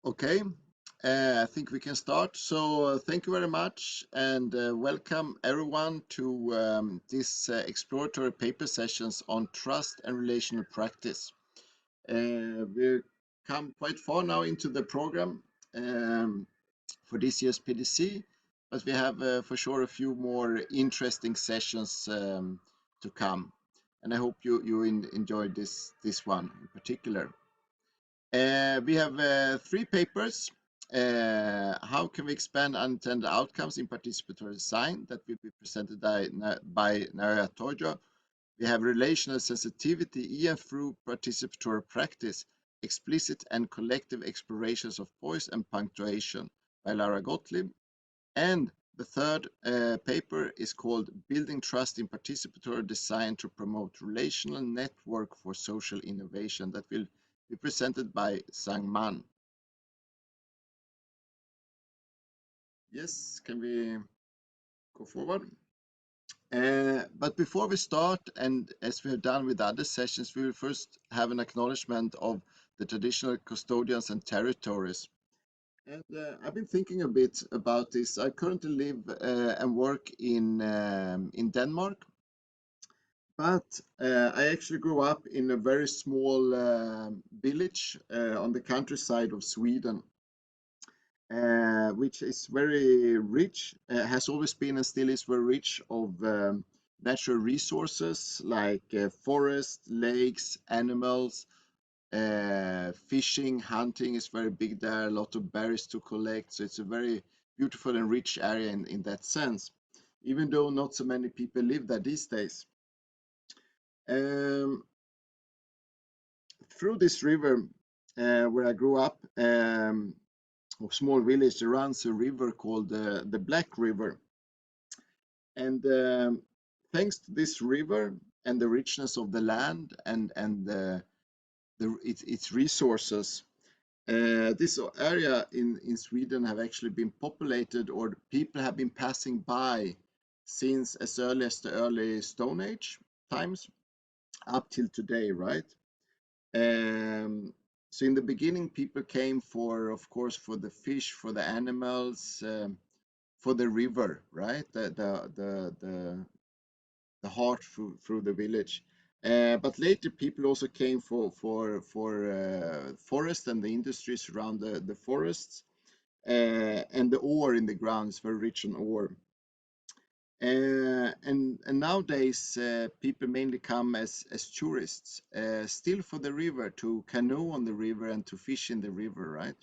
Okay, I think we can start. So thank you very much and welcome everyone to this exploratory paper sessions on trust and relational practice. We've come quite far now into the program for this year's PDC, but we have for sure a few more interesting sessions to come. And I hope you enjoyed this one in particular. We have three papers. How can we expand unintended outcomes in participatory design that will be presented by Naoya Tojo. We have relational sensitivity in through participatory practice, explicit and collective explorations of poise and punctuation by Laura Gottlieb. And the third paper is called Building Trust in Participatory Design to Promote Relational Network for Social Innovation that will be presented by Zhang. Yes, can we go forward? But before we start, and as we have done with other sessions, we will first have an acknowledgement of the traditional custodians and territories. And I've been thinking a bit about this. I currently live and work in Denmark, but I actually grew up in a very small village on the countryside of Sweden, which is very rich, has always been and still is very rich of natural resources like forest, lakes, animals, fishing, hunting is very big there, a lot of berries to collect. So it's a very beautiful and rich area in that sense, even though not so many people live there these days. Through this river where I grew up, a small village, there runs a river called the Black River. And thanks to this river and the richness of the land and its resources, this area in Sweden have actually been populated, or people have been passing by since as early as the early Stone Age times up till today, right? So in the beginning, people came for, of course, for the fish, for the animals, for the river, right? The heart through the village. But later, people also came for forest and the industries around the forests, and the ore in the ground is very rich on ore. And nowadays, people mainly come as tourists, still for the river, to canoe on the river and to fish in the river, right?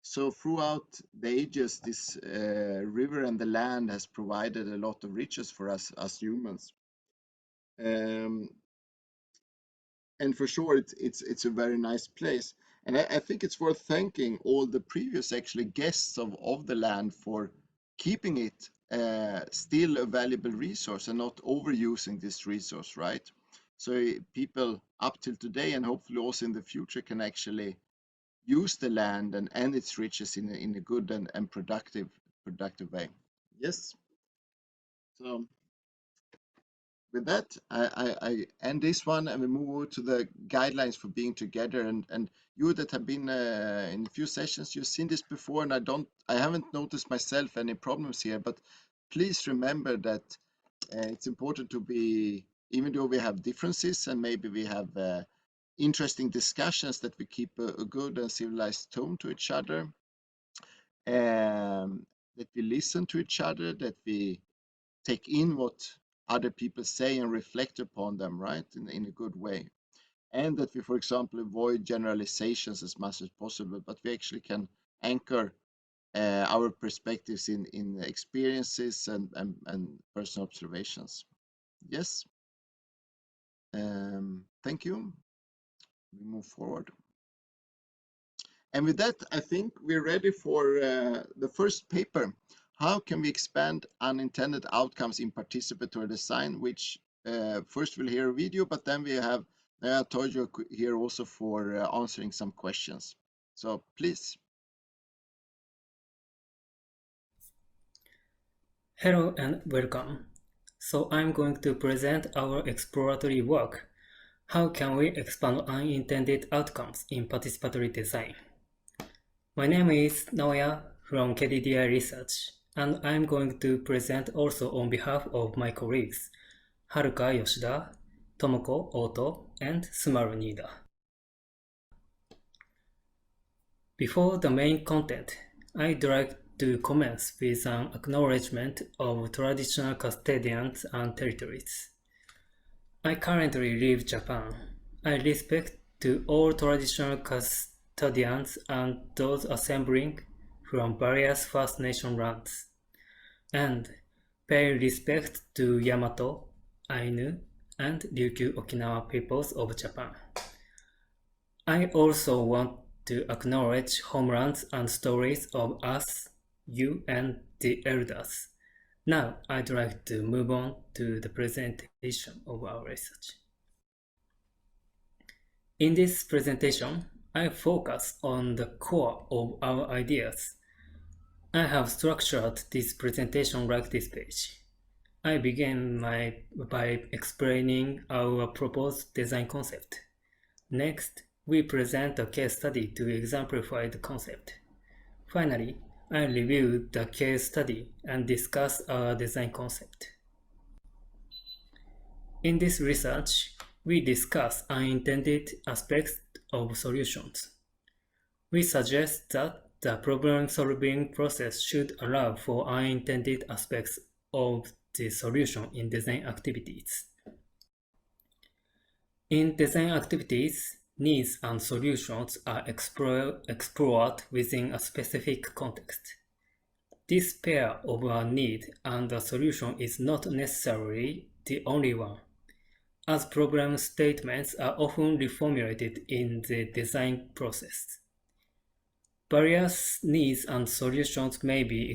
So throughout the ages, this river and the land has provided a lot of riches for us as humans. And for sure, it's a very nice place. And I think it's worth thanking all the previous actually guests of the land for keeping it still a valuable resource and not overusing this resource, right? So people up till today and hopefully also in the future can actually use the land and its riches in a good and productive way. Yes. So with that, I end this one and we move over to the guidelines for being together. And you that have been in a few sessions, you've seen this before, and I haven't noticed myself any problems here. But please remember that it's important to be, even though we have differences and maybe we have interesting discussions, that we keep a good and civilized tone to each other, that we listen to each other, that we take in what other people say and reflect upon them, right, in a good way. And that we, for example, avoid generalizations as much as possible, but we actually can anchor our perspectives in experiences and personal observations. Yes. Thank you. We move forward. And with that, I think we're ready for the first paper. How can we expand unintended outcomes in participatory design, which first we'll hear a video, but then we have Tojo here also for answering some questions. So please. Hello and welcome. So I'm going to present our exploratory work. How can we expand unintended outcomes in participatory design? My name is Naoya from KDDI Research, and I'm going to present also on behalf of my colleagues, Haruka Yoshida, Tomoko Oto, and Sumaru Niida. Before the main content, I'd like to commence with an acknowledgement of traditional custodians and territories. I currently live in Japan. I respect to all traditional custodians and those assembling from various First Nation lands, and pay respect to Yamato, Ainu, and Ryukyu Okinawa peoples of Japan. I also want to acknowledge homelands and stories of us, you, and the elders. Now, I'd like to move on to the presentation of our research. In this presentation, I focus on the core of our ideas. I have structured this presentation like this page. I begin by explaining our proposed design concept. Next, we present a case study to exemplify the concept. Finally, I review the case study and discuss our design concept. In this research, we discuss unintended aspects of solutions. We suggest that the problem-solving process should allow for unintended aspects of the solution in design activities. In design activities, needs and solutions are explored within a specific context. This pair of a need and a solution is not necessarily the only one, as problem statements are often reformulated in the design process. Various needs and solutions may be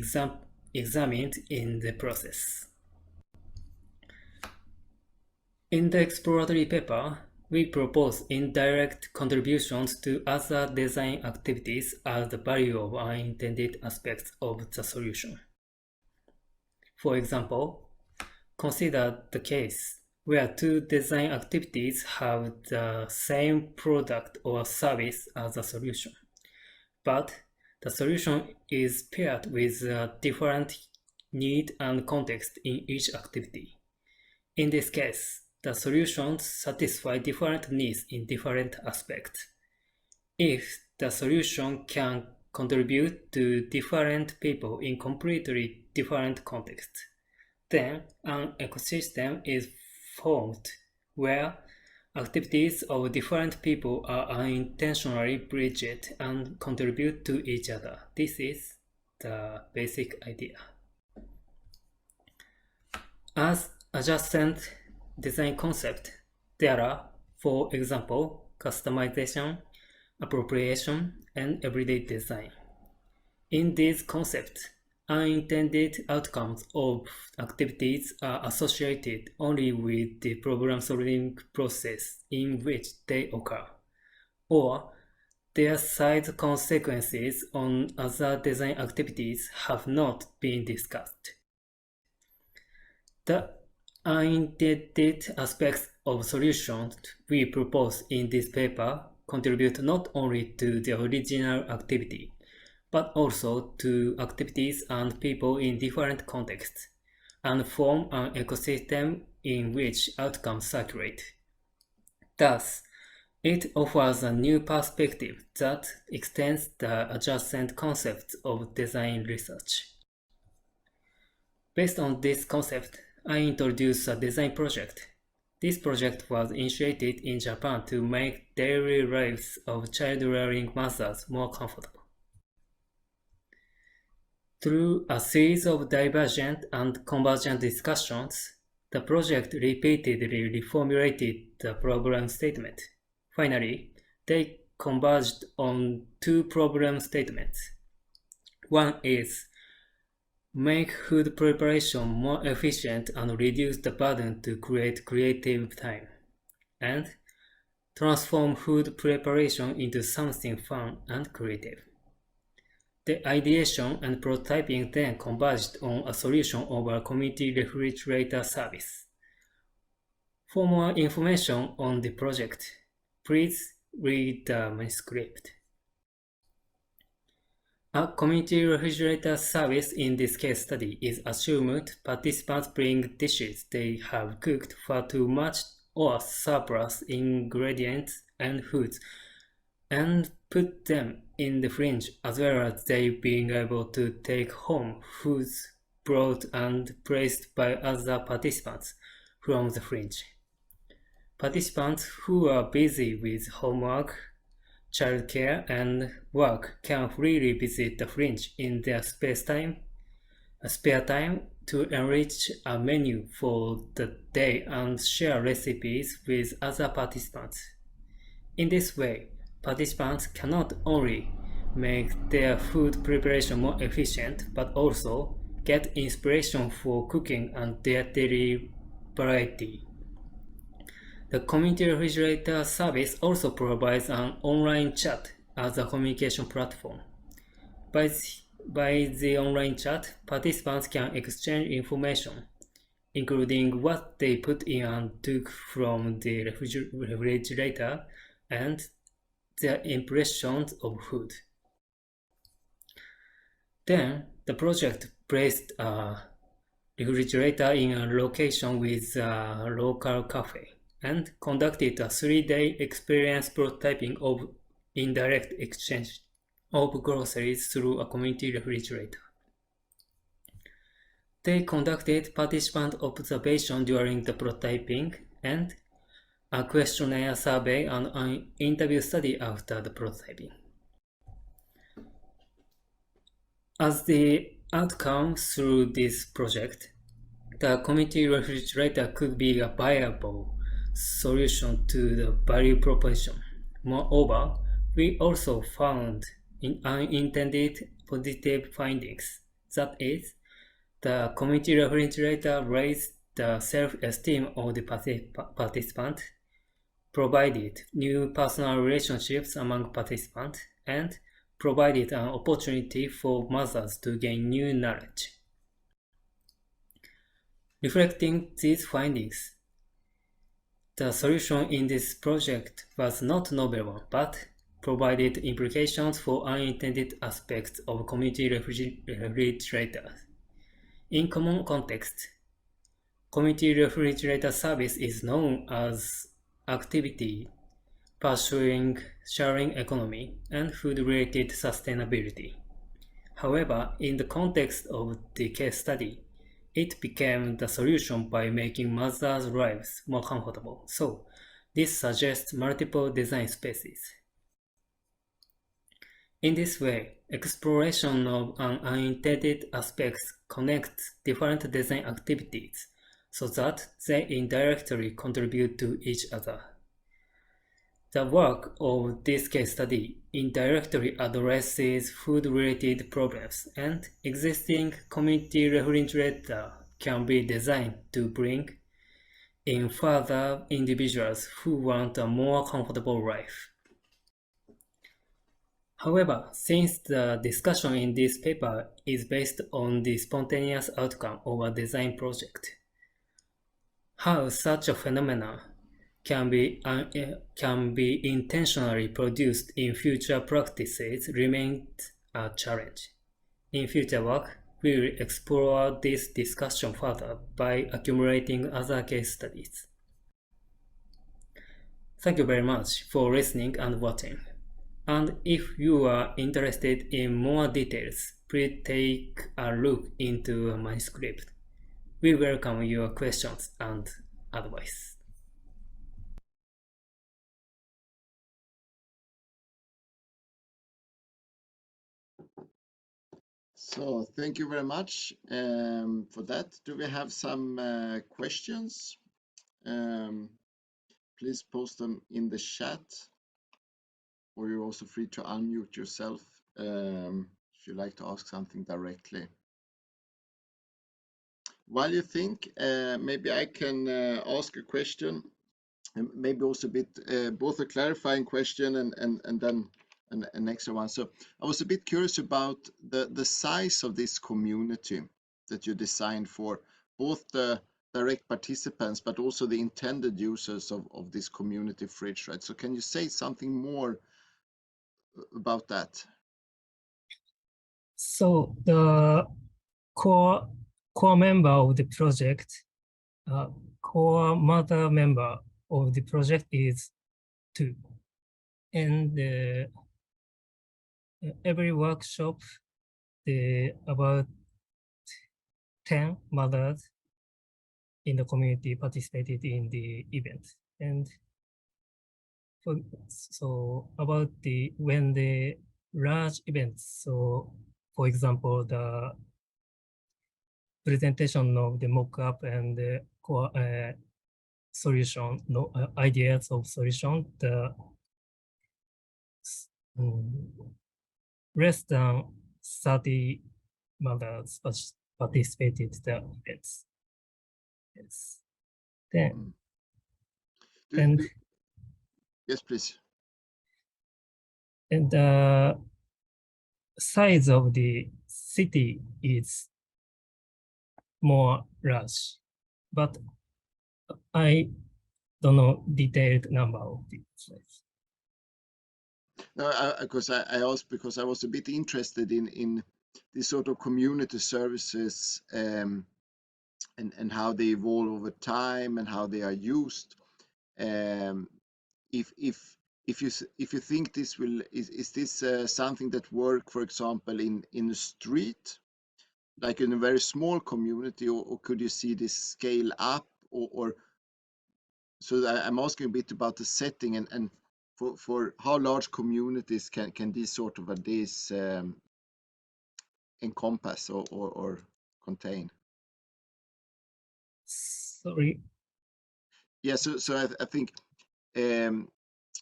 examined in the process. In the exploratory paper, we propose indirect contributions to other design activities as the value of unintended aspects of the solution. For example, consider the case where two design activities have the same product or service as a solution, but the solution is paired with a different need and context in each activity. In this case, the solutions satisfy different needs in different aspects. If the solution can contribute to different people in completely different contexts, then an ecosystem is formed where activities of different people are unintentionally bridged and contribute to each other. This is the basic idea. As adjacent design concept, there are, for example, customization, appropriation, and everyday design. In these concepts, unintended outcomes of activities are associated only with the problem-solving process in which they occur, or their side consequences on other design activities have not been discussed. The unintended aspects of solutions we propose in this paper contribute not only to the original activity, but also to activities and people in different contexts, and form an ecosystem in which outcomes circulate. Thus, it offers a new perspective that extends the adjacent concepts of design research. Based on this concept, I introduced a design project. This project was initiated in Japan to make daily lives of child-rearing mothers more comfortable. Through a series of divergent and convergent discussions, the project repeatedly reformulated the problem statement. Finally, they converged on two problem statements. One is make food preparation more efficient and reduce the burden to create creative time, and transform food preparation into something fun and creative. The ideation and prototyping then converged on a solution of a community refrigerator service. For more information on the project, please read the manuscript. A community refrigerator service in this case study is assumed participants bring dishes they have cooked for too much or surplus ingredients and foods and put them in the fridge, as well as they being able to take home foods brought and placed by other participants from the fridge. Participants who are busy with homework, childcare, and work can freely visit the fridge in their spare time to enrich a menu for the day and share recipes with other participants. In this way, participants can not only make their food preparation more efficient, but also get inspiration for cooking and their daily variety. The community refrigerator service also provides an online chat as a communication platform. By the online chat, participants can exchange information, including what they put in and took from the refrigerator and their impressions of food. Then, the project placed a refrigerator in a location with a local cafe and conducted a 3-day experience prototyping of indirect exchange of groceries through a community refrigerator. They conducted participant observation during the prototyping and a questionnaire survey and an interview study after the prototyping. As the outcome through this project, the community refrigerator could be a viable solution to the value proposition. Moreover, we also found unintended positive findings. That is, the community refrigerator raised the self-esteem of the participant, provided new personal relationships among participants, and provided an opportunity for mothers to gain new knowledge. Reflecting these findings, the solution in this project was not novel one, but provided implications for unintended aspects of community refrigerators. In common context, community refrigerator service is known as activity pursuing sharing economy and food-related sustainability. However, in the context of the case study, it became the solution by making mothers' lives more comfortable. So, this suggests multiple design spaces. In this way, exploration of unintended aspects connects different design activities so that they indirectly contribute to each other. The work of this case study indirectly addresses food-related problems, and existing community refrigerator can be designed to bring in further individuals who want a more comfortable life. However, since the discussion in this paper is based on the spontaneous outcome of a design project, how such a phenomenon can be intentionally produced in future practices remains a challenge. In future work, we will explore this discussion further by accumulating other case studies. Thank you very much for listening and watching. And if you are interested in more details, please take a look into my script. We welcome your questions and advice. So thank you very much for that. Do we have some questions? Please post them in the chat, or you're also free to unmute yourself if you'd like to ask something directly. While you think, maybe I can ask a question, and maybe also a bit both a clarifying question and then an extra one. So I was a bit curious about the size of this community that you designed for both the direct participants, but also the intended users of this community fridge, right? So can you say something more about that? So the core member of the project, core mother member of the project is 2. And every workshop, about 10 mothers in the community participated in the event. And so about when the large events, so for example, the presentation of the mock-up and the core solution, ideas of solution, the less than 30 mothers participated in the events. Yes. Then, yes, please. And the size of the city is more large, but I don't know detailed number of the size. No, I asked because I was a bit interested in this sort of community services and how they evolve over time and how they are used. If you think this is this something that work, for example, in the street, like in a very small community, or could you see this scale up, or so I'm asking a bit about the setting and for how large communities can these sort of ideas encompass or contain? Sorry. Yeah, so I think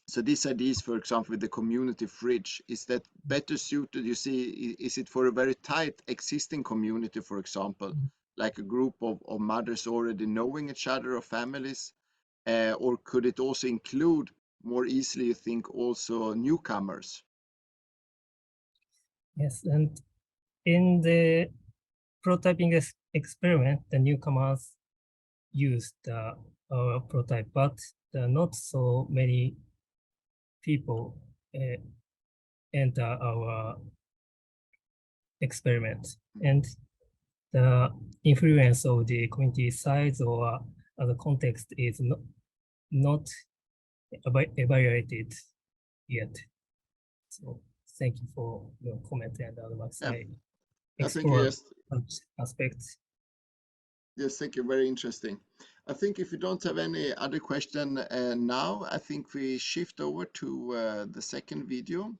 so these ideas, for example, with the community fridge, is that better suited, you see, is it for a very tight existing community, for example, like a group of mothers already knowing each other or families, or could it also include more easily, you think, also newcomers? Yes, and in the prototyping experiment, the newcomers used our prototype, but not so many people enter our experiment. And the influence of the community size or other context is not evaluated yet. So thank you for your comment and advice. Yeah. I explore yes, aspects. Yes, thank you. Very interesting. I think if you don't have any other question now, I think we shift over to the second video,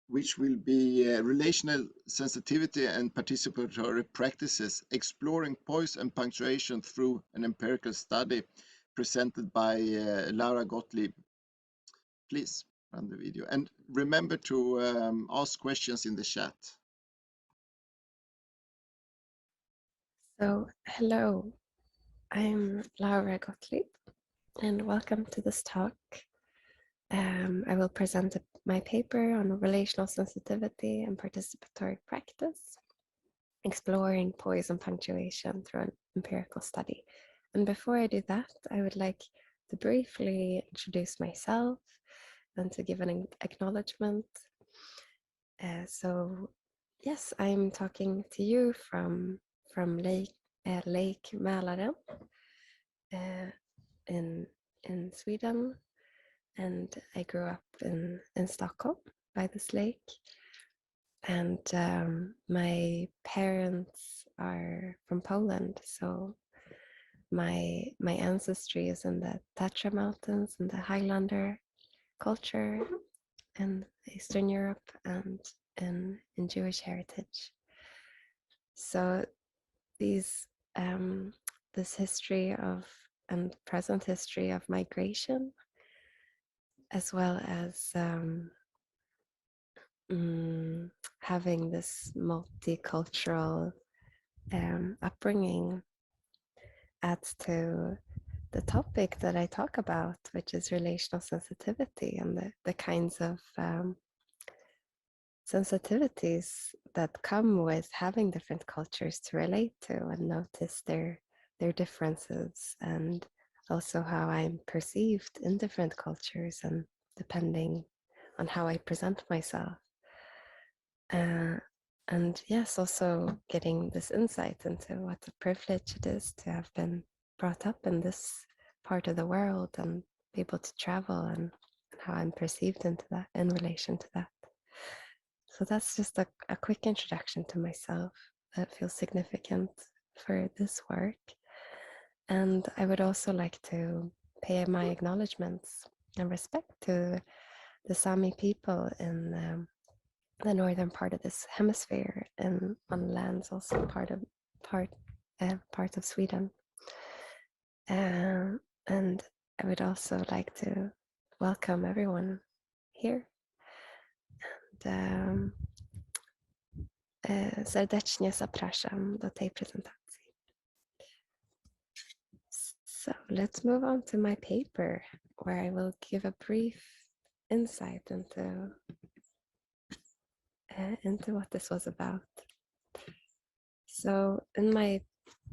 which will be relational sensitivity and participatory practices, exploring poise and punctuation through an empirical study, presented by Laura Gottlieb. Please run the video. And remember to ask questions in the chat. So, hello, I'm Laura Gottlieb, and welcome to this talk. I will present my paper on relational sensitivity and participatory practice, exploring poise and punctuation through an empirical study. And before I do that, I would like to briefly introduce myself and to give an acknowledgement. So, yes, I'm talking to you from Lake Mälaren in Sweden, and I grew up in Stockholm by this lake. And my parents are from Poland, so my ancestry is in the Tatra Mountains and the Highlander culture in Eastern Europe and in Jewish heritage. So this history of and present history of migration, as well as having this multicultural upbringing, adds to the topic that I talk about, which is relational sensitivity and the kinds of sensitivities that come with having different cultures to relate to and notice their differences, and also how I'm perceived in different cultures and depending on how I present myself. And yes, also getting this insight into what a privilege it is to have been brought up in this part of the world and be able to travel, and how I'm perceived into that in relation to that. So that's just a quick introduction to myself that feels significant for this work. And I would also like to pay my acknowledgements and respect to the Sami people in the northern part of this hemisphere, and on lands also part of Sweden. And I would also like to welcome everyone here. And serdecznie zapraszam do tej prezentacji. So let's move on to my paper, where I will give a brief insight into what this was about. So I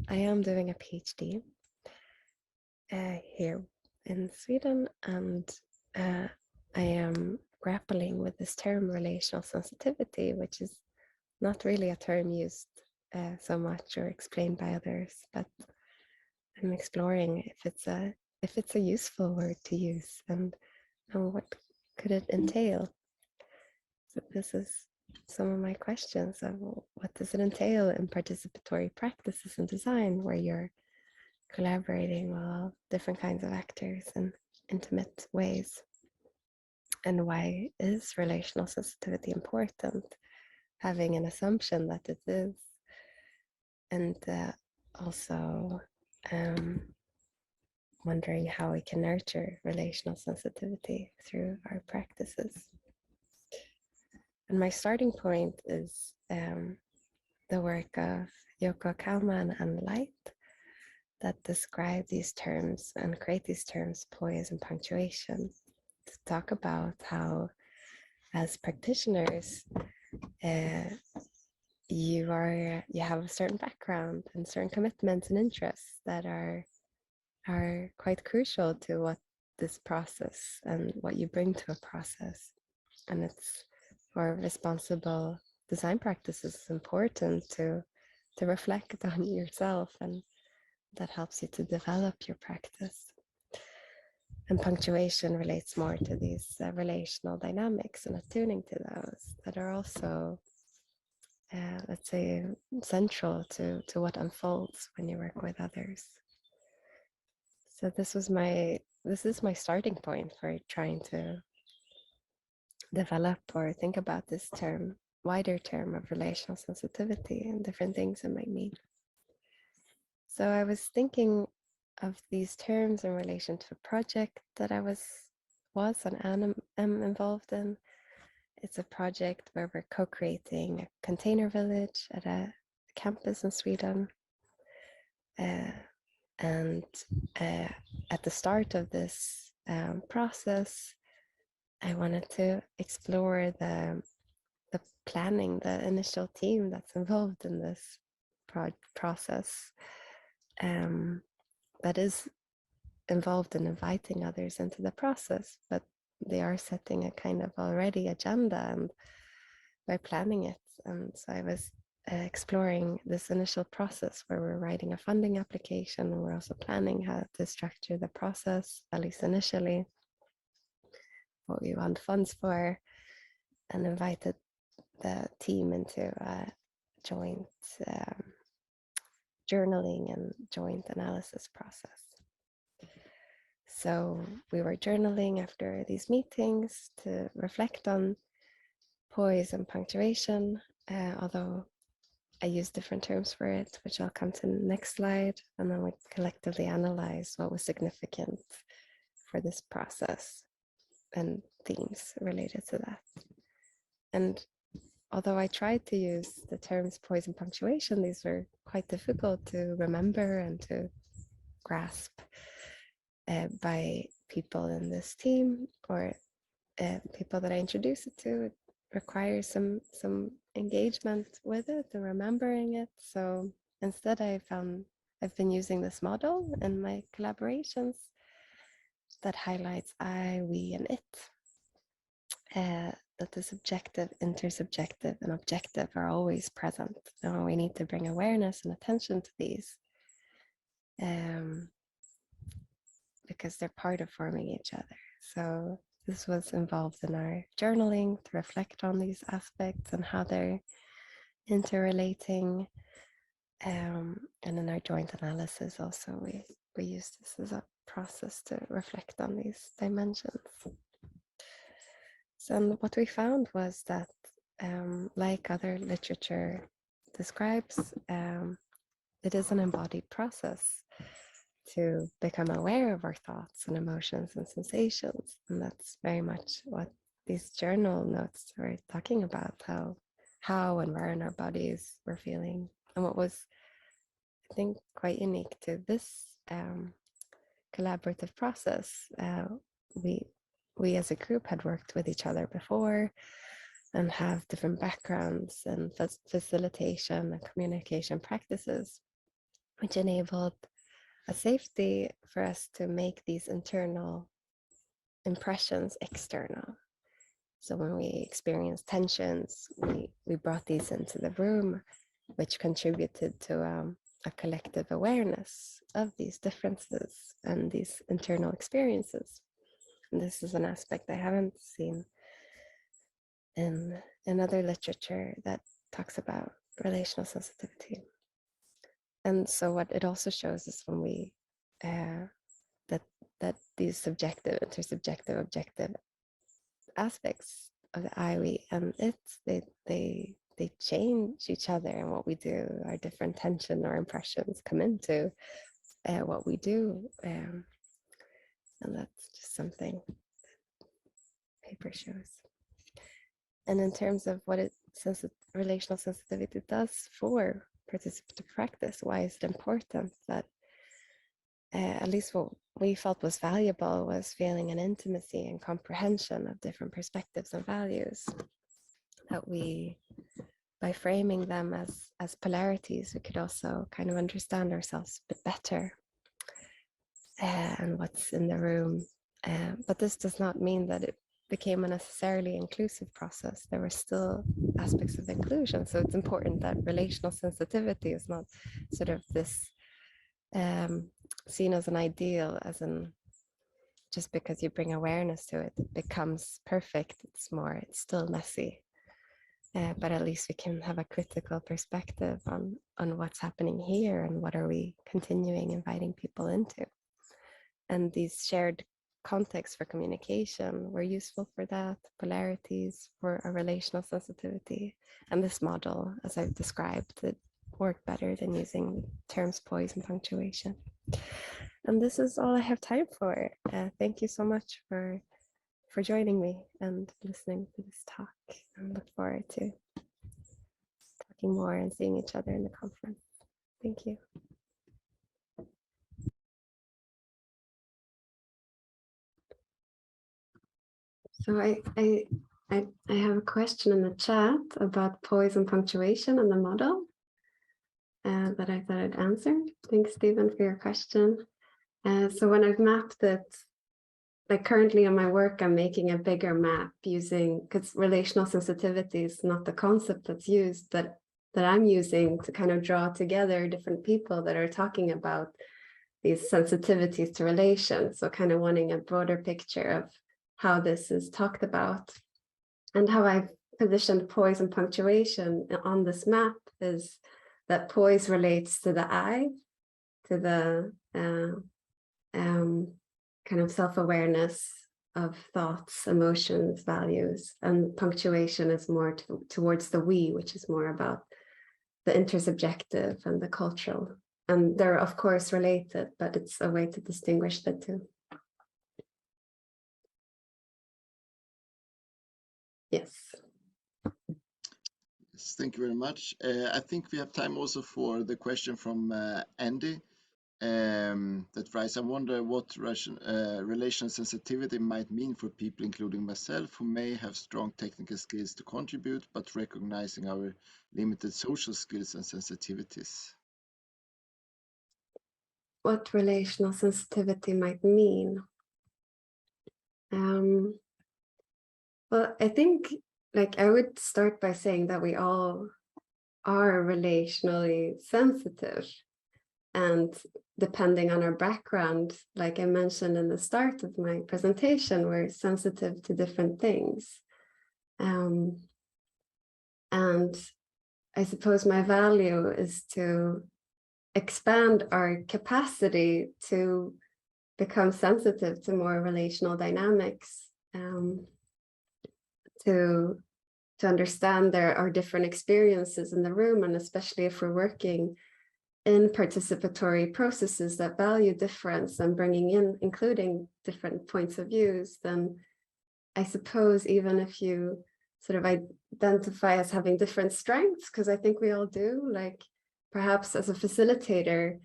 am doing a PhD here in Sweden, and I am grappling with this term relational sensitivity, which is not really a term used so much or explained by others, but I'm exploring if it's a useful word to use, and what could it entail. So this is some of my questions of what does it entail in participatory practices in design, where you're collaborating with all different kinds of actors in intimate ways, and why is relational sensitivity important, having an assumption that it is, and also wondering how we can nurture relational sensitivity through our practices. And my starting point is the work of Yoko Kalman and Light, that describe these terms and create these terms, poise and punctuation, to talk about how, as practitioners, you have a certain background and certain commitments and interests that are quite crucial to what this process and what you bring to a process. And it's for responsible design practices important to reflect on yourself, and that helps you to develop your practice. And punctuation relates more to these relational dynamics and attuning to those that are also, let's say, central to what unfolds when you work with others. So this is my starting point for trying to develop or think about this wider term of relational sensitivity and different things it might mean. So I was thinking of these terms in relation to a project that I was and am involved in. It's a project where we're co-creating a container village at a campus in Sweden. And at the start of this process, I wanted to explore the planning, the initial team that's involved in this process, that is involved in inviting others into the process, but they are setting a kind of already agenda and by planning it. And so I was exploring this initial process where we're writing a funding application, and we're also planning how to structure the process, at least initially, what we want funds for, and invited the team into a joint journaling and joint analysis process. So we were journaling after these meetings to reflect on poise and punctuation, although I use different terms for it, which I'll come to the next slide. And then we collectively analyze what was significant for this process and themes related to that. And although I tried to use the terms poise and punctuation, these were quite difficult to remember and to grasp by people in this team, or people that I introduce it to. It requires some engagement with it and remembering it. So instead, I've been using this model in my collaborations that highlights I, we, and it. that the subjective, intersubjective, and objective are always present. And we need to bring awareness and attention to these because they're part of forming each other. So this was involved in our journaling to reflect on these aspects and how they're interrelating. And in our joint analysis also, we use this as a process to reflect on these dimensions. So what we found was that, like other literature describes, it is an embodied process to become aware of our thoughts and emotions and sensations. And that's very much what these journal notes were talking about, how and where in our bodies we're feeling. And what was, I think, quite unique to this collaborative process, we as a group had worked with each other before and have different backgrounds and facilitation and communication practices, which enabled a safety for us to make these internal impressions external. So when we experienced tensions, we brought these into the room, which contributed to a collective awareness of these differences and these internal experiences. And this is an aspect I haven't seen in other literature that talks about relational sensitivity. And so what it also shows is when we that these subjective, intersubjective, objective aspects of the I, we, and it's they change each other, and what we do, our different tension or impressions come into what we do, and that's just something paper shows. And in terms of what relational sensitivity does for participatory practice, why is it important? That at least what we felt was valuable was feeling an intimacy and comprehension of different perspectives and values, that we, by framing them as polarities, we could also kind of understand ourselves a bit better and what's in the room. But this does not mean that it became a necessarily inclusive process. There were still aspects of inclusion. So it's important that relational sensitivity is not sort of this seen as an ideal, as in just because you bring awareness to it, it becomes perfect. It's still messy. But at least we can have a critical perspective on what's happening here and what are we continuing inviting people into. And these shared contexts for communication were useful for that, polarities for a relational sensitivity. And this model, as I've described, it worked better than using terms poise and punctuation. And this is all I have time for. Thank you so much for joining me and listening to this talk, and look forward to talking more and seeing each other in the conference. Thank you. So I have a question in the chat about poise and punctuation and the model that I thought I'd answer. Thanks, Stephen, for your question. So when I've mapped it, like currently in my work, I'm making a bigger map using, because relational sensitivity is not the concept that's used, but that I'm using to kind of draw together different people that are talking about these sensitivities to relation. So kind of wanting a broader picture of how this is talked about. And how I've positioned poise and punctuation on this map is that poise relates to the I, to the kind of self-awareness of thoughts, emotions, values, and punctuation is more towards the we, which is more about the intersubjective and the cultural. And they're of course related, but it's a way to distinguish the two. Yes. Thank you very much. I think we have time also for the question from Andy that writes, I wonder what relational sensitivity might mean for people, including myself, who may have strong technical skills to contribute, but recognizing our limited social skills and sensitivities. What relational sensitivity might mean? Well, I think like I would start by saying that we all are relationally sensitive, and depending on our background, like I mentioned in the start of my presentation, we're sensitive to different things. And I suppose my value is to expand our capacity to become sensitive to more relational dynamics, to understand there are different experiences in the room, and especially if we're working in participatory processes that value difference and bringing in, including different points of views, then I suppose even if you sort of identify as having different strengths, because I think we all do, like perhaps as a facilitator,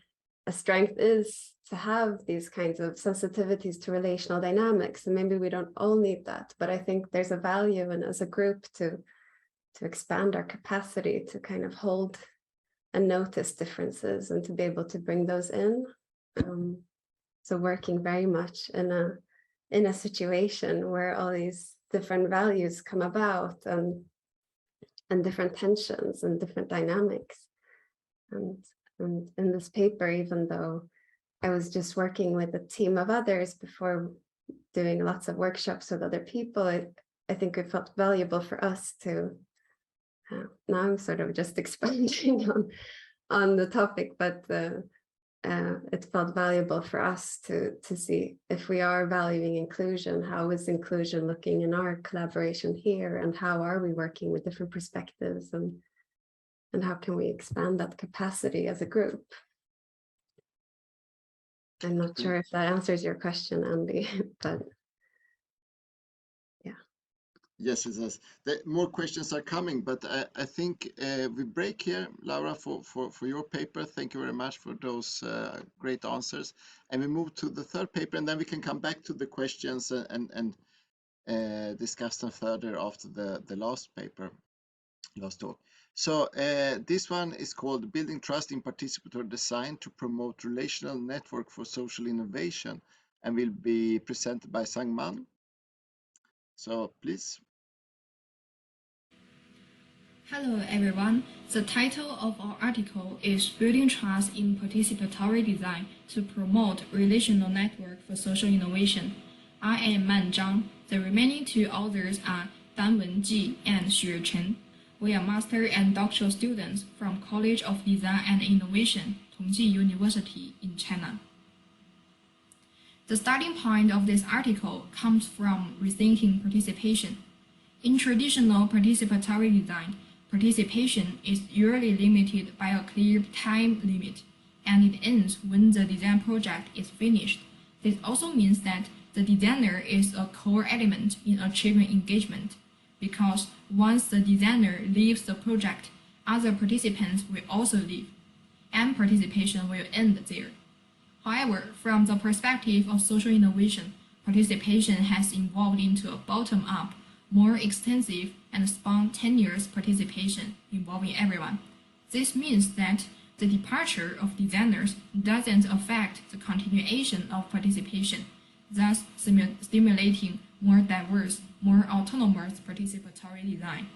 a strength is to have these kinds of sensitivities to relational dynamics, and maybe we don't all need that, but I think there's a value in as a group to expand our capacity to kind of hold and notice differences and to be able to bring those in. So working very much in a situation where all these different values come about, and different tensions and different dynamics. And in this paper, even though I was just working with a team of others before doing lots of workshops with other people, I think it felt valuable for us to, now I'm sort of just expanding on the topic, but it felt valuable for us to see if we are valuing inclusion, how is inclusion looking in our collaboration here, and how are we working with different perspectives, and how can we expand that capacity as a group. I'm not sure if that answers your question, Andy, but yeah. Yes, it does. More questions are coming, but I think we break here, Laura, for your paper. Thank you very much for those great answers. And we move to the third paper, and then we can come back to the questions and discuss them further after the last paper, last talk. So this one is called Building Trust in Participatory Design to Promote Relational Network for Social Innovation, and will be presented by Zhang. So please. Hello everyone. The title of our article is Building Trust in Participatory Design to Promote Relational Network for Social Innovation. I am Zhang. The remaining two authors are Danwen and Xue'er Chen. We are master and doctoral students from College of Design and Innovation, Tongji University in China. The starting point of this article comes from rethinking participation. In traditional participatory design, participation is usually limited by a clear time limit, and it ends when the design project is finished. This also means that the designer is a core element in achieving engagement, because once the designer leaves the project, other participants will also leave, and participation will end there. However, from the perspective of social innovation, participation has evolved into a bottom-up, more extensive and spontaneous participation involving everyone. This means that the departure of designers doesn't affect the continuation of participation, thus stimulating more diverse, more autonomous participatory design.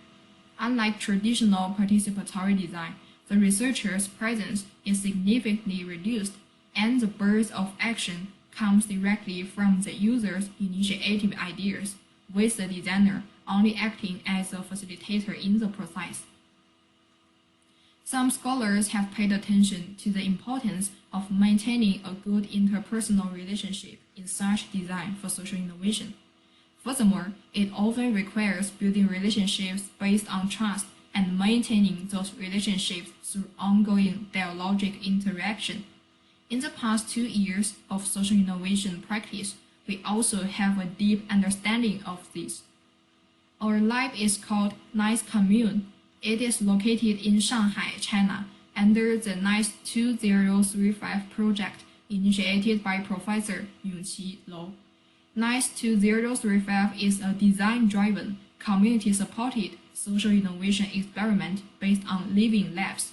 Unlike traditional participatory design, the researcher's presence is significantly reduced, and the burst of action comes directly from the user's initiative ideas, with the designer only acting as a facilitator in the process. Some scholars have paid attention to the importance of maintaining a good interpersonal relationship in such design for social innovation. Furthermore, it often requires building relationships based on trust and maintaining those relationships through ongoing dialogic interaction. In the past 2 years of social innovation practice, we also have a deep understanding of this. Our lab is called NICE Commune. It is located in Shanghai, China, under the NICE 2035 project initiated by Professor Yongqi Lou. NICE 2035 is a design-driven, community-supported social innovation experiment based on living labs.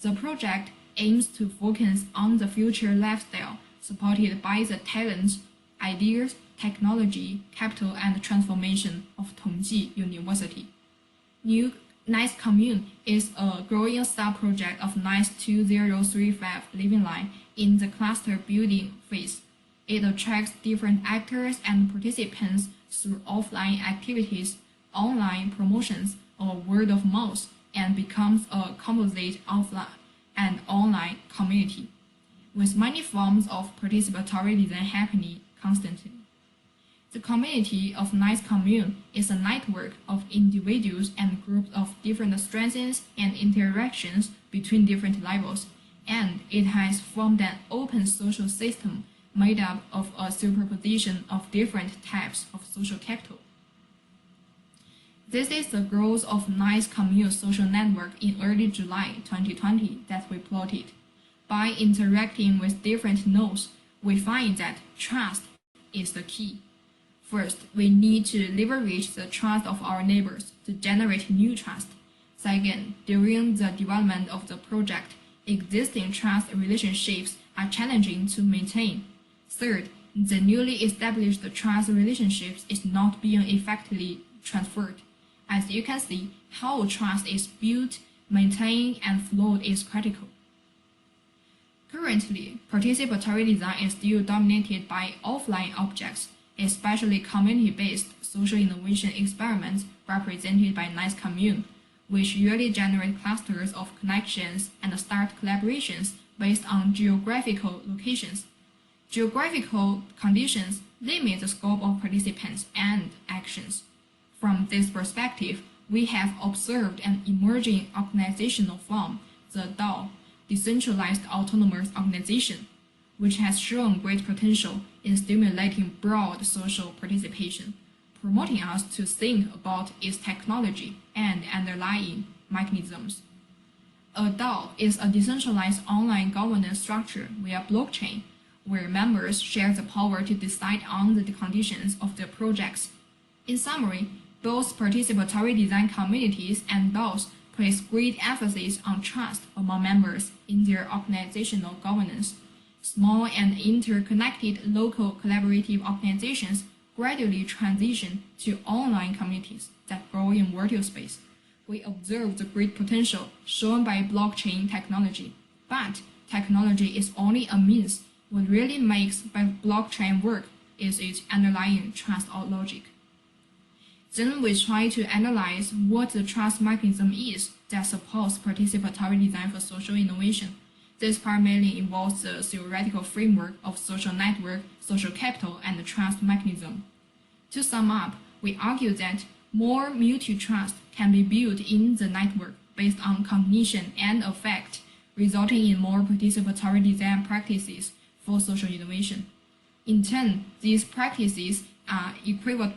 The project aims to focus on the future lifestyle supported by the talents, ideas, technology, capital, and transformation of Tongji University. New Nice Commune is a growing sub-project of Nice 2035 Living Line in the cluster building phase. It attracts different actors and participants through offline activities, online promotions, or word of mouth, and becomes a composite offline and online community, with many forms of participatory design happening constantly. The community of Nice Commune is a network of individuals and groups of different strengths and interactions between different levels, and it has formed an open social system made up of a superposition of different types of social capital. This is the growth of Nice Commune social network in early July 2020 that we plotted. By interacting with different nodes, we find that trust is the key. First, we need to leverage the trust of our neighbors to generate new trust. Second, during the development of the project, existing trust relationships are challenging to maintain. Third, the newly established trust relationships is not being effectively transferred. As you can see, how trust is built, maintained, and flowed is critical. Currently, participatory design is still dominated by offline objects, especially community-based social innovation experiments represented by Nice Commune, which usually generate clusters of connections and start collaborations based on geographical locations. Geographical conditions limit the scope of participants and actions. From this perspective, we have observed an emerging organizational form, the DAO, Decentralized Autonomous Organization, which has shown great potential in stimulating broad social participation, promoting us to think about its technology and underlying mechanisms. A DAO is a decentralized online governance structure via blockchain, where members share the power to decide on the conditions of their projects. In summary, both participatory design communities and DAOs place great emphasis on trust among members in their organizational governance. Small and interconnected local collaborative organizations gradually transition to online communities that grow in virtual space. We observe the great potential shown by blockchain technology, but technology is only a means. What really makes blockchain work is its underlying trust or logic. Then we try to analyze what the trust mechanism is that supports participatory design for social innovation. This primarily involves the theoretical framework of social network, social capital, and the trust mechanism. To sum up, we argue that more mutual trust can be built in the network based on cognition and affect, resulting in more participatory design practices for social innovation. In turn, these practices are equivalent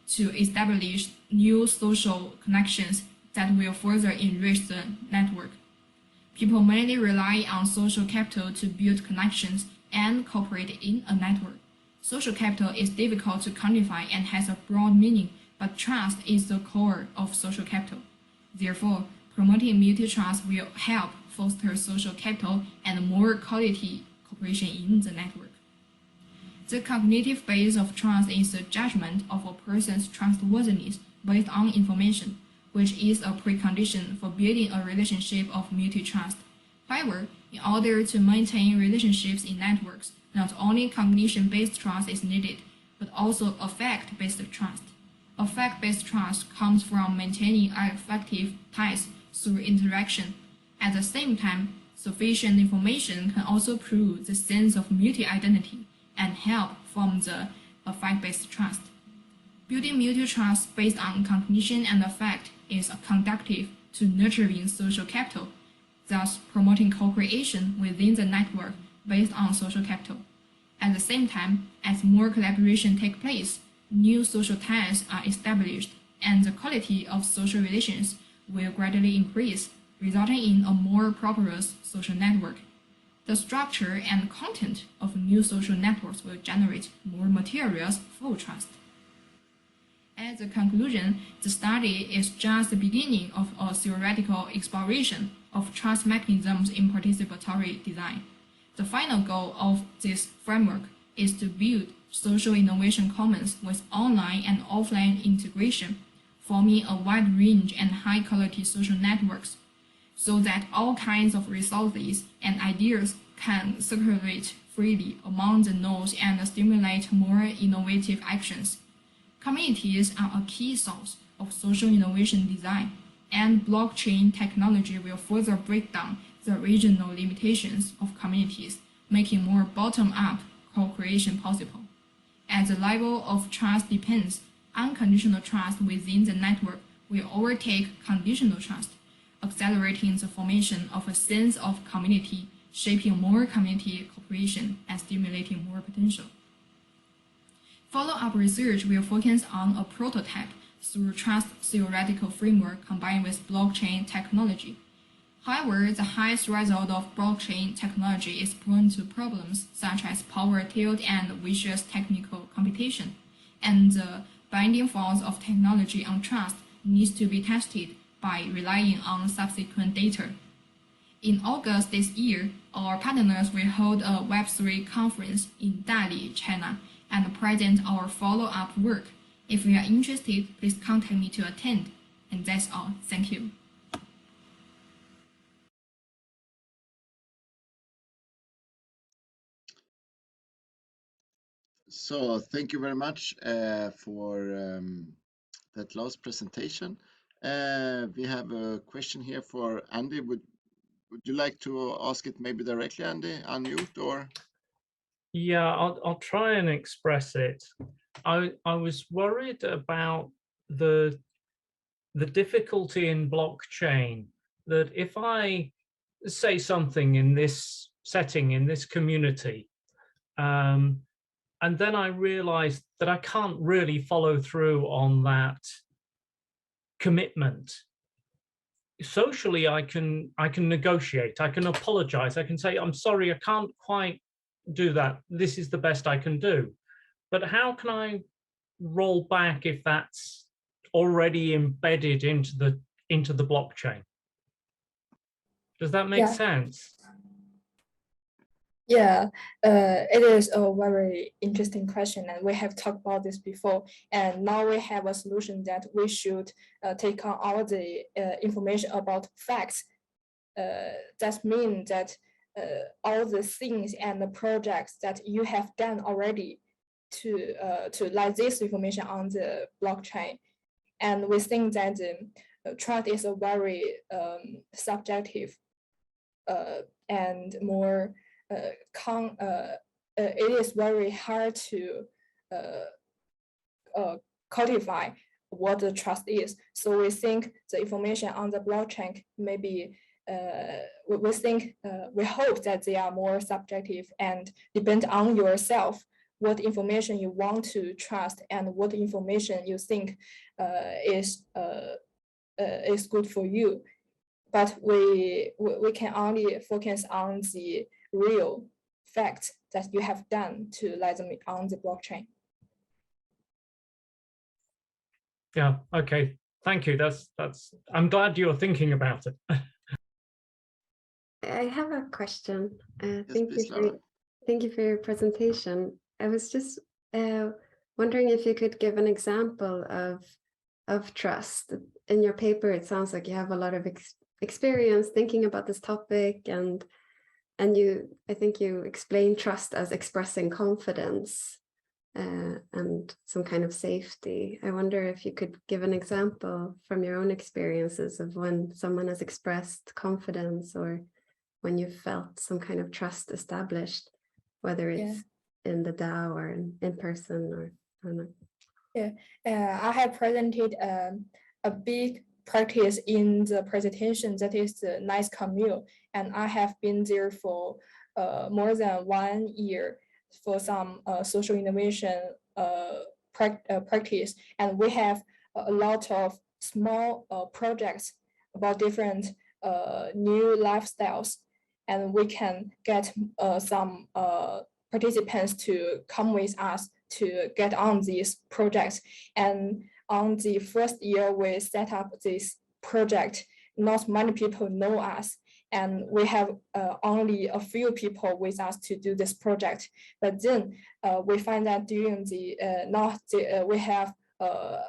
to establish new social connections that will further enrich the network. People mainly rely on social capital to build connections and cooperate in a network. Social capital is difficult to quantify and has a broad meaning, but trust is the core of social capital. Therefore, promoting mutual trust will help foster social capital and more quality cooperation in the network. The cognitive base of trust is the judgment of a person's trustworthiness based on information, which is a precondition for building a relationship of mutual trust. However, in order to maintain relationships in networks, not only cognition-based trust is needed, but also affect-based trust. Affect-based trust comes from maintaining affective ties through interaction. At the same time, sufficient information can also prove the sense of mutual identity and help form the affect-based trust. Building mutual trust based on cognition and affect is conducive to nurturing social capital, thus promoting co-creation within the network based on social capital. At the same time, as more collaboration takes place, new social ties are established, and the quality of social relations will gradually increase, resulting in a more prosperous social network. The structure and content of new social networks will generate more materials for trust. As a conclusion, the study is just the beginning of a theoretical exploration of trust mechanisms in participatory design. The final goal of this framework is to build social innovation commons with online and offline integration, forming a wide range and high-quality social networks, so that all kinds of resources and ideas can circulate freely among the nodes and stimulate more innovative actions. Communities are a key source of social innovation design, and blockchain technology will further break down the regional limitations of communities, making more bottom-up co-creation possible. As the level of trust depends, unconditional trust within the network will overtake conditional trust, accelerating the formation of a sense of community, shaping more community cooperation and stimulating more potential. Follow-up research will focus on a prototype through trust theoretical framework combined with blockchain technology. However, the high threshold of blockchain technology is prone to problems such as power tilt and vicious technical computation, and the binding force of technology on trust needs to be tested by relying on subsequent data. In August this year, our partners will hold a Web3 conference in Dali, China, and present our follow-up work. If you are interested, please contact me to attend. And that's all. Thank you. So thank you very much for that last presentation. We have a question here for Andy. Would you like to ask it maybe directly, Andy? Unmute or? Yeah, I'll try and express it. I was worried about the difficulty in blockchain, that if I say something in this setting, in this community, and then I realized that I can't really follow through on that commitment. Socially, I can negotiate, I can apologize, I can say, I'm sorry, I can't quite do that. This is the best I can do. But how can I roll back if that's already embedded into the blockchain? Does that make sense? Yeah, it is a very interesting question, and we have talked about this before. And now we have a solution that we should take on all the information about facts. That means that all the things and the projects that you have done already to let this information on the blockchain. And we think that trust is a very subjective and more it is very hard to codify what the trust is. So we think the information on the blockchain maybe we hope that they are more subjective and depend on yourself what information you want to trust and what information you think is good for you. But we can only focus on the real fact that you have done to let them on the blockchain. Yeah, okay. Thank you. That's I'm glad you're thinking about it. I have a question. Yes, Thank you for your presentation. I was just wondering if you could give an example of trust. In your paper, it sounds like you have a lot of experience thinking about this topic, and I think you explain trust as expressing confidence and some kind of safety. I wonder if you could give an example from your own experiences of when someone has expressed confidence or when you felt some kind of trust established, whether it's in the DAO or in person, or I don't know. Yeah, I have presented a big practice in the presentation that is the nice commute, and I have been there for more than 1 year for some social innovation practice, and we have a lot of small projects about different new lifestyles, and we can get some participants to come with us to get on these projects. And on the first year we set up this project, not many people know us, and we have only a few people with us to do this project. But then we find that during the we have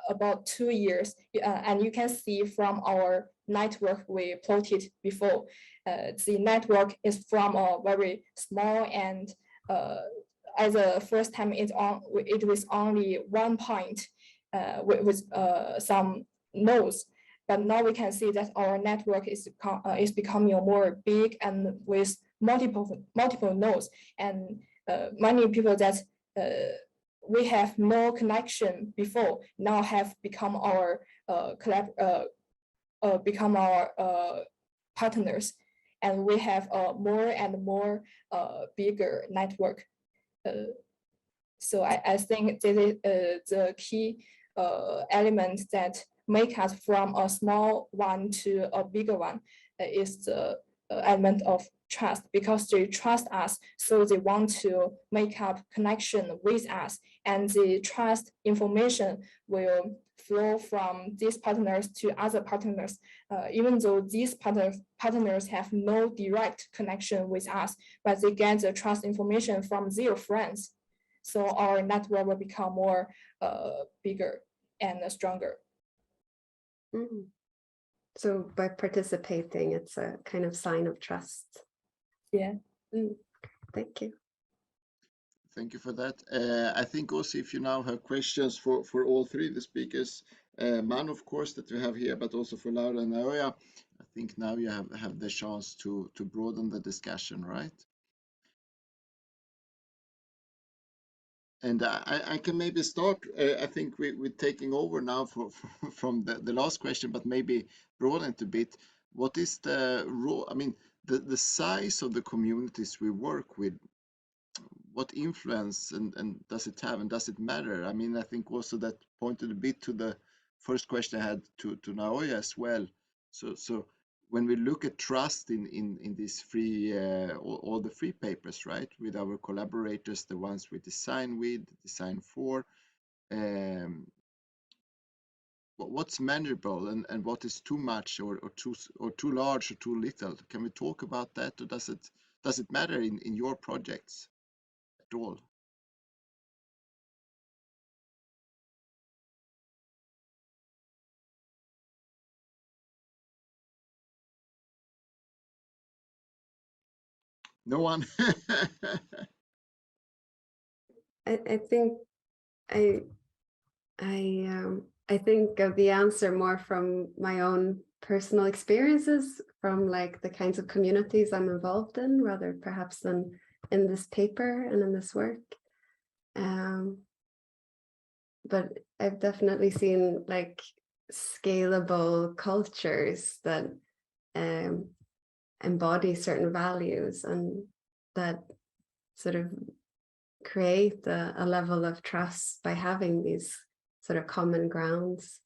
about 2 years. And you can see from our network we plotted before, the network is from a very small, and at the first time it was only 1 point with some nodes. But now we can see that our network is becoming more big and with multiple nodes, and many people that we have no connection before now have become our partners, and we have a more and more bigger network. So I think this is the key element that make us from a small one to a bigger one, is the element of trust, because they trust us, so they want to make up connection with us, and the trust information will flow from these partners to other partners, even though these partners have no direct connection with us, but they get the trust information from their friends. So our network will become more bigger and stronger. Mm. So by participating, it's a kind of sign of trust. Yeah. Mm. Thank you. Thank you for that. I think also if you now have questions for all three of the speakers, Man, of course, that we have here, but also for Laura and Naoya, I think now you have the chance to broaden the discussion, right? And I can maybe start, I think we're taking over now from the last question, but maybe broaden it a bit. What is the role, I mean, the size of the communities we work with, what influence and does it have, and does it matter? I mean, I think also that pointed a bit to the first question I had to Naoya as well. So when we look at trust in these free, all the free papers, right, with our collaborators, the ones we design with, design for, what's manageable and what is too much or too large or too little? Can we talk about that, or does it matter in your projects at all? No one. I think I think of the answer more from my own personal experiences, from like the kinds of communities I'm involved in, rather perhaps than in this paper and in this work. But I've definitely seen like scalable cultures that embody certain values and that sort of create a level of trust by having these sort of common grounds,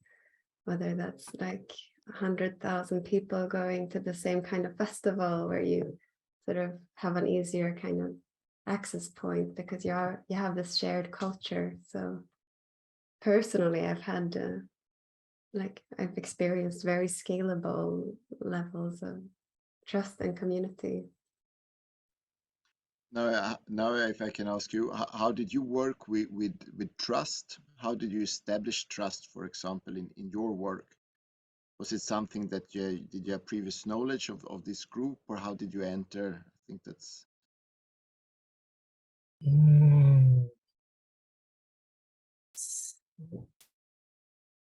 whether that's like 100,000 people going to the same kind of festival where you sort of have an easier kind of access point because you have this shared culture. So personally, I've had I've experienced very scalable levels of trust and community. Now, if I can ask you, how did you work with trust? How did you establish trust, for example, in your work? Was it something that did you have previous knowledge of this group, or how did you enter? I think that's.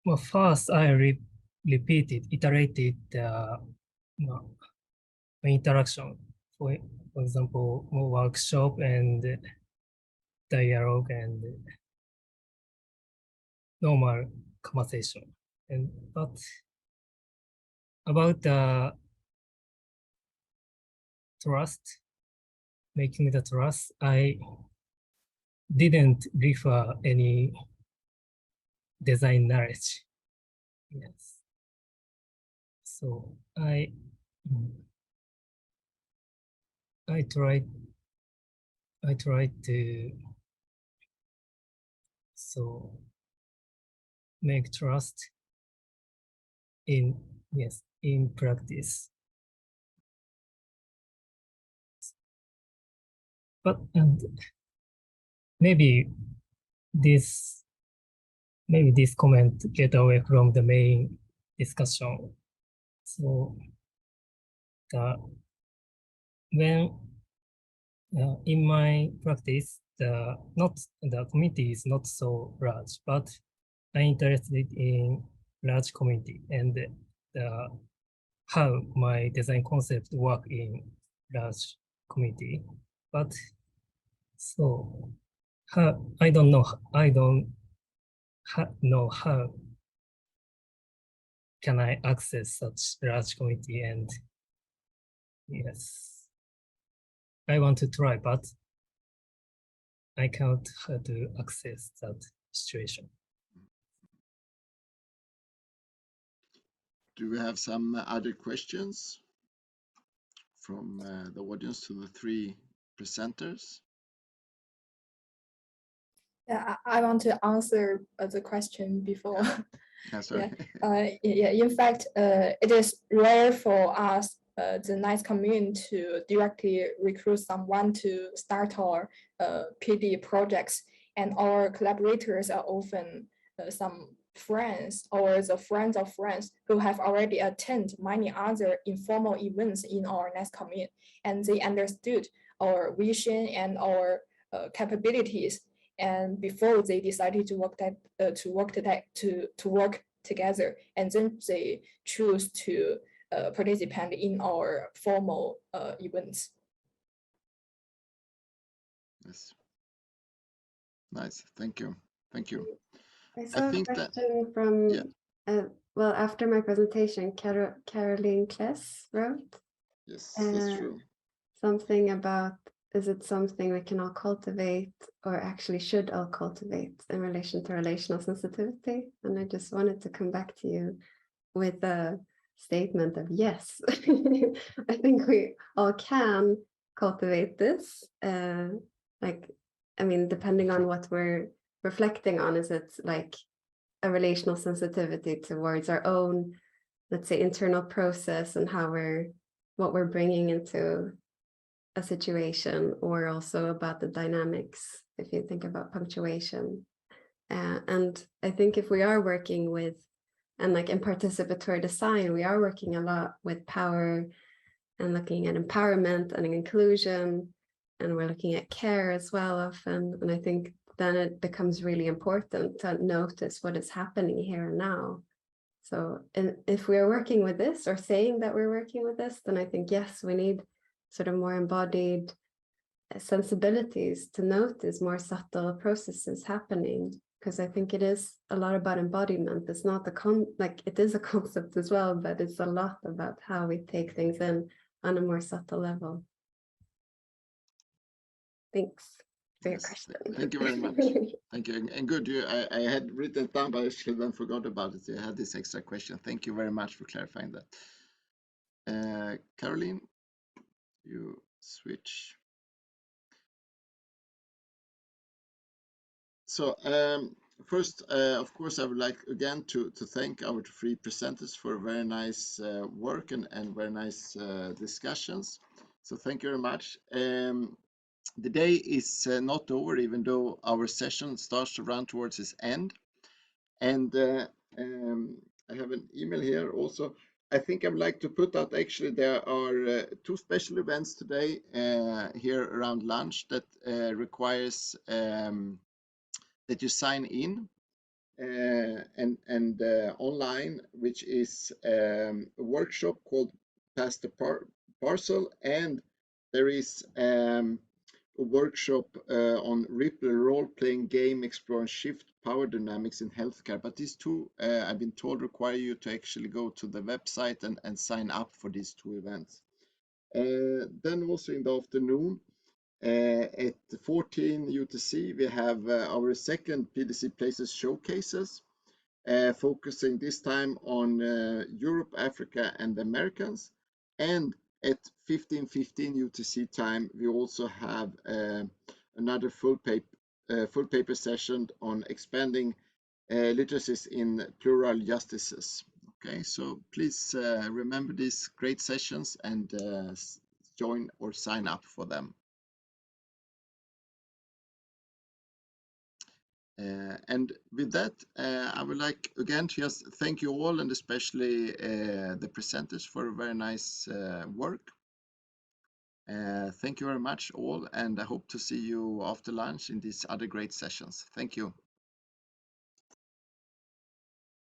Well, first I iterated interaction. For example, workshop and dialogue and normal conversation. But about the trust, making the trust, I didn't refer any design knowledge. Yes. So I tried to make trust in practice. But maybe this maybe this comment get away from the main discussion. So when in my practice, the community is not so large, but I'm interested in large community and how my design concept work in large community. But so I don't know how can I access such large community, and yes, I want to try, but I can't how to access that situation. Do we have some other questions from the audience to the three presenters? Yeah, I want to answer the question before. Sorry. Yeah. In fact, it is rare for us, the NICE community, to directly recruit someone to start our PD projects, and our collaborators are often some friends or the friends of friends who have already attended many other informal events in our NICE community, and they understood our vision and our capabilities. And before they decided to work together, and then they choose to participate in our formal events. Yes. Nice. Thank you. Thank you. I saw a question from, well, after my presentation, Caroline Kless wrote. Yes, that's true. Something about, is it something we can all cultivate, or actually should all cultivate, in relation to relational sensitivity? And I just wanted to come back to you with a statement of yes. I think we all can cultivate this. I mean, depending on what we're reflecting on, is it like a relational sensitivity towards our own, let's say, internal process and what we're bringing into a situation, or also about the dynamics, if you think about punctuation. And I think if we are working with, and like in participatory design, we are working a lot with power and looking at empowerment and inclusion, and we're looking at care as well often. And I think then it becomes really important to notice what is happening here and now. So if we are working with this, or saying that we're working with this, then I think, yes, we need sort of more embodied sensibilities to notice more subtle processes happening, because I think it is a lot about embodiment. It's not it is a concept as well, but it's a lot about how we take things in on a more subtle level. Thanks for your question. Thank you very much. Thank you. And good, I had written it down, but I actually then forgot about it. I had this extra question. Thank you very much for clarifying that. Caroline, you switch. So first, of course, I would like again to thank our three presenters for very nice work and very nice discussions. So thank you very much. The day is not over, even though our session starts to run towards its end. And I have an email here also. I think I would like to put out, actually, there are two special events today here around lunch that requires that you sign in and online, which is a workshop called Pass the Parcel, and there is a workshop on Ripple role-playing game exploring shift power dynamics in healthcare. But these two, I've been told, require you to actually go to the website and sign up for these two events. Then also in the afternoon, at 14 UTC, we have our second PDC Places showcases, focusing this time on Europe, Africa, and the Americans. And at 15:15 UTC time, we also have another full paper session on expanding literacies in plural justices. Okay, so please remember these great sessions and join or sign up for them. And with that, I would like again to just thank you all, and especially the presenters for a very nice work. Thank you very much all, and I hope to see you after lunch in these other great sessions. Thank you.